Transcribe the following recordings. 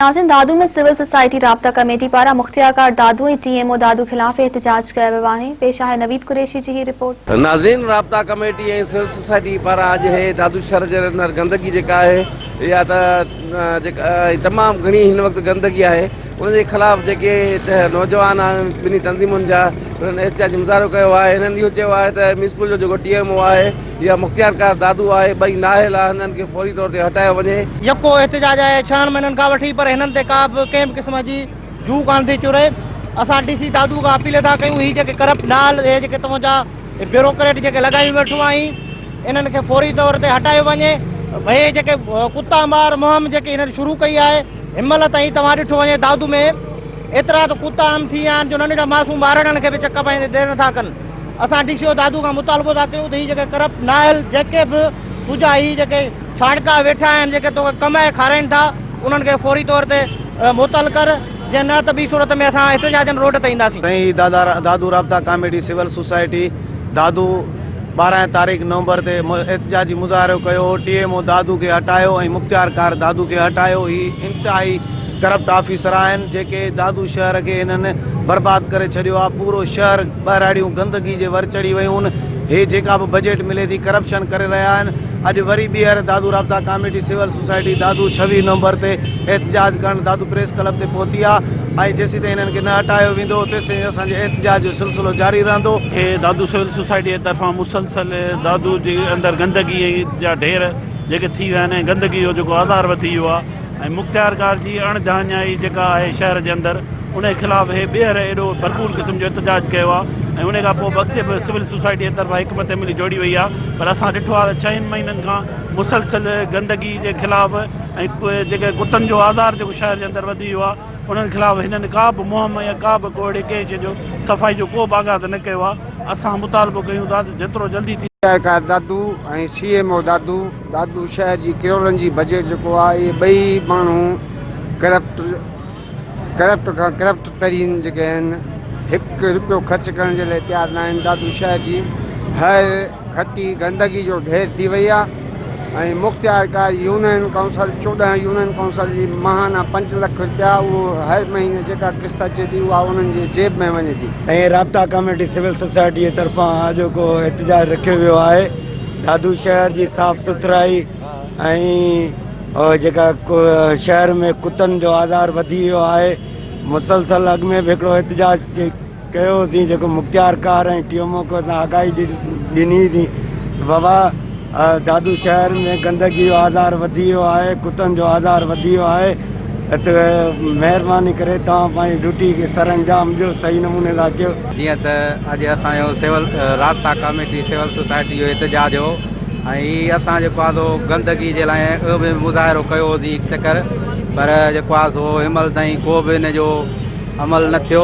नाज़रीन, दादू में civil society राब्ता कमेटी पारा मुख्तियारकार दादू ऐं टीएमओ दादू खिलाफ़ एहतजाज कयो वियो आहे। पेश आहे नवीद कुरैशी जी ही रिपोर्ट। नाज़रीन, राब्ता कमेटी ऐं सिविल सोसाइटी पारां अॼु हे दादू शहर जे अंदरि गंदगी जेका आहे या तमामु घणी हिन वक़्तु गंदगी आहे, उनजे ख़िलाफ़ जेके नौजवान आहिनि ॿिन्ही तंज़ीमुनि जा उन्हनि एहतजाजी मुज़ाहिरो कयो आहे। हिननि इहो चयो आहे त म्यूनिसिपल जो जेको टीएमओ आहे या मुख्तियारकार दादू आहे, ॿई नाहिल आहे, हिननि खे फौरी तौर ते हटायो वञे। यको एहतजाज आहे 6 महीननि खां वठी, पर हिननि ते का बि कंहिं बि क़िस्म जी जू कान थी चुरे। असां डीसी दादू खां अपील था कयूं, ही जेके करप्ट नाल हे जेके तव्हांजा ब्यूरोक्रेट जेके लॻाई वेठो आहीं, इन्हनि खे फौरी तौर ते हटायो वञे। भई जेके कुता मार मुहिम जेके हिननि शुरू कई आहे, हिनमहिल ताईं तव्हां ॾिठो वञे दादू में एतिरा त कुता आम थी विया आहिनि जो नंढा मासूम ॿारनि खे बि चक पाईंदे देरि नथा कनि। असां डीसी दादू खां मुतालबो था कयूं त हीअ जेके करप्ट नायल जेके बि तुंहिंजा ही जेके छाड़का वेठा आहिनि, जेके तोखे कमाए खाराइनि था, उन्हनि खे फौरी तौर ते मुतल कर, जे न त ॿी सूरत में असां एहतजाजनि रोड ते ईंदासीं। दादू राब्ता कमेटी सिविल सोसाइटी दादू 12 तारीख़ नवंबर ते एहतजाजी मुज़ाहिरो कयो। टीएमओ दादू खे हटायो ऐं मुख्तियारकार दादू खे हटायो। ही इंतिहाई करप्ट ऑफिसर आहिनि जेके दादू शहर खे हिननि बर्बाद करे छॾियो आहे। पूरो शहर ॿाहिराड़ियूं गंदगी जे वर चढ़ी वियूं आहिनि। हे जेका बि बजट मिले थी करप्शन करे रहिया आहिनि। अॼु वरी ॿीहर दादू राब्ता कमेटी सिविल सोसाइटी दादू 26 नवंबर ते एहतजाज करणु दादू प्रेस क्लब ते पहुती आहे ऐं जेसीं ताईं हिननि खे न हटायो वेंदो तेसीं असांजे एहतजाज जो सिलसिलो जारी रहंदो। हे दादू सिविल सोसाइटी जे तरफ़ां मुसलसल दादू जे अंदरि गंदगी जा ढेर जेके थी विया आहिनि, गंदगी जो जेको आधार वधी वियो आहे ऐं मुख्तियारकार जी अणधान्याई जेका आहे शहर जे अंदरि, उन ख़िलाफ़ हे ॿीहर एॾो भरपूर क़िस्म जो एहतजाज कयो आहे। ऐं उन खां पोइ अॻिते बि सिविल सोसाइटी जे तरफ़ां हिकमत अमली जोड़ी वई आहे। पर असां ॾिठो आहे 6 महीननि खां मुसलसल गंदगी जे ख़िलाफ़ ऐं जेके कुतनि जो आज़ार जेको शहर जे अंदरि वधी वियो आहे, उन्हनि ख़िलाफ़ हिननि का बि मुहिम या का बि कोड़े कंहिं शइ जो सफ़ाई जो को बि आगाज़ न कयो आहे। असां मुतालबो कयूं था जेतिरो जल्दी थी दादू ऐं सीएमओ दादू शहर जी किरोड़नि जी बजट जेको आहे, इहे ॿई माण्हू करप्ट तरीन जेके आहिनि, 1 रुपयो ख़र्च करण जे लाइ तयारु न आहिनि। दादू शहर जी हर खटी गंदगी जो ढेर थी वई आहे ऐं मुख्तियारकार यूनियन काउंसिल 14 यूनियन काउंसिल जी महाना 5 लख रुपया उहो हर महीने जेका किस्त अचे थी उहा उन्हनि जे जेब में वञे थी। ऐं राब्ता कमेटी सिविल सोसाइटी जे तरफ़ां जेको एहतजाज रखियो वियो आहे, दादू शहर जी साफ़ सुथराई ऐं जेका शहर में कुतनि जो आज़ार वधी वियो आहे। मुसलसल अॻु में बि हिकिड़ो एहतजाज कयोसीं जेको मुख्तियारकार ऐं टीएमओ खे असां आगाही ॾिनी थी बाबा दादू शहर में गंदगी जो आज़ार वधी वियो आहे, कुतनि जो आज़ार वधी वियो आहे, त महिरबानी करे तव्हां पंहिंजी ड्यूटी खे सर अंजाम ॾियो, सही नमूने सां कयो। जीअं त अॼु असांजो सिविल राब्ता कमेटी सिविल सोसाइटी जो एहतजाज हो ऐं हीअ असां जेको आहे गंदगी जे लाइ उहो बि मुज़ाहिरो कयोसीं हिकु चकर, पर जेको आहे सो हिनमहिल ताईं को बि हिन जो अमल न थियो।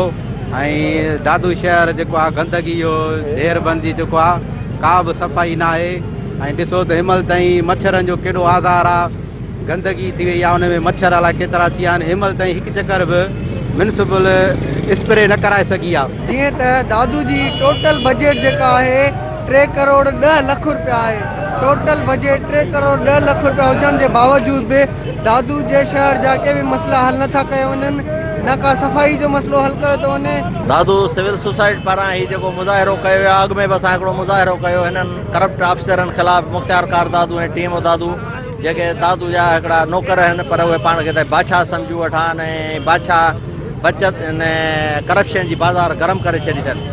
ऐं दादू शहर जेको आहे गंदगी जो ढेरबंदी जेको आहे, का बि सफ़ाई न आहे। ऐं ॾिसो त हिनमहिल ताईं मच्छरनि जो केॾो आधार आहे, गंदगी थी वई आहे, उन में मच्छर अलाए केतिरा थी विया आहिनि। हिनमहिल ताईं हिकु चकर बि म्यूनिसिपल स्प्रे न कराए सघी आहे। जीअं त दादू जी टोटल बजट जेका आहे 3 करोड़ 10 लख रुपया आहे। टोटल बजट 3 करोड़ 10 लख रुपया हुजण जे बावजूद बि दादू जे शहर जा के बि मसइला हल नथा कया वञनि, न का सफ़ाई जो मसइलो हल कयो थो वञे। दादू सिविल सोसाइटी पारां ही जेको मुज़ाहिरो कयो वियो आहे, अॻु में बि असां हिकिड़ो मुज़ाहिरो कयो हिननि करप्ट ऑफिसरनि ख़िलाफ़, मुख्तियारकार दादू ऐं टीएमओ दादू जेके दादू जा हिकिड़ा नौकर आहिनि, पर उहे पाण खे त बादशाह सम्झू वठा ऐं बादशाह बचत करप्शन जी बाज़ार गरम करे छॾी अथनि।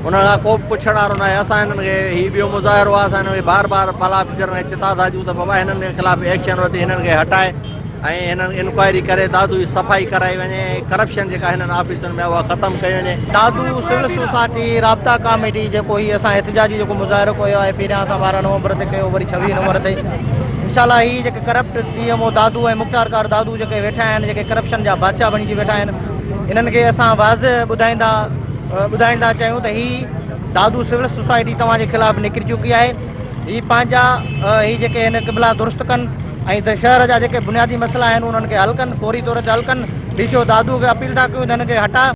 उन खां को बि पुछण वारो न आहे। असां हिननि खे हीउ ॿियो मुज़ाहिरो आहे, असां हिन खे बार पाला ऑफिसरनि खे चिता था ॾियूं त बाबा हिननि जे ख़िलाफ़ एक्शन वठी हिननि खे हटाए ऐं हिननि इंक्वायरी करे दादू जी सफ़ाई कराई वञे, करप्शन जेका हिननि ऑफिसनि में उहा ख़तमु कई वञे। दादू सिविल सोसाइटी राब्ता कमेटी जेको ही असां एहतजाजी जेको मुज़ाहिरो कयो आहे, पहिरियां असां 12 नवंबर ते कयो, वरी 26 नवंबर ते इंशाल्लाह ही जेके करप्ट टीएमओ दादू ऐं मुख्तियारकार दादू जेके वेठा आहिनि, जेके करप्शन जा बादशाह बणिजी वेठा आहिनि, इन्हनि खे असां वाज़ ॿुधाईंदा चाहियूं त ही दादू सिविल सोसाइटी तव्हांजे ख़िलाफ़ निकिरी चुकी आहे। ही पंहिंजा ही जेके हिन क़िबला दुरुस्त कनि ऐं त शहर जा जेके बुनियादी मसइला आहिनि उन्हनि खे हल कनि, फौरी तौर ते हल कनि। डीसी दादू खे अपील था कयूं त हिन खे हटा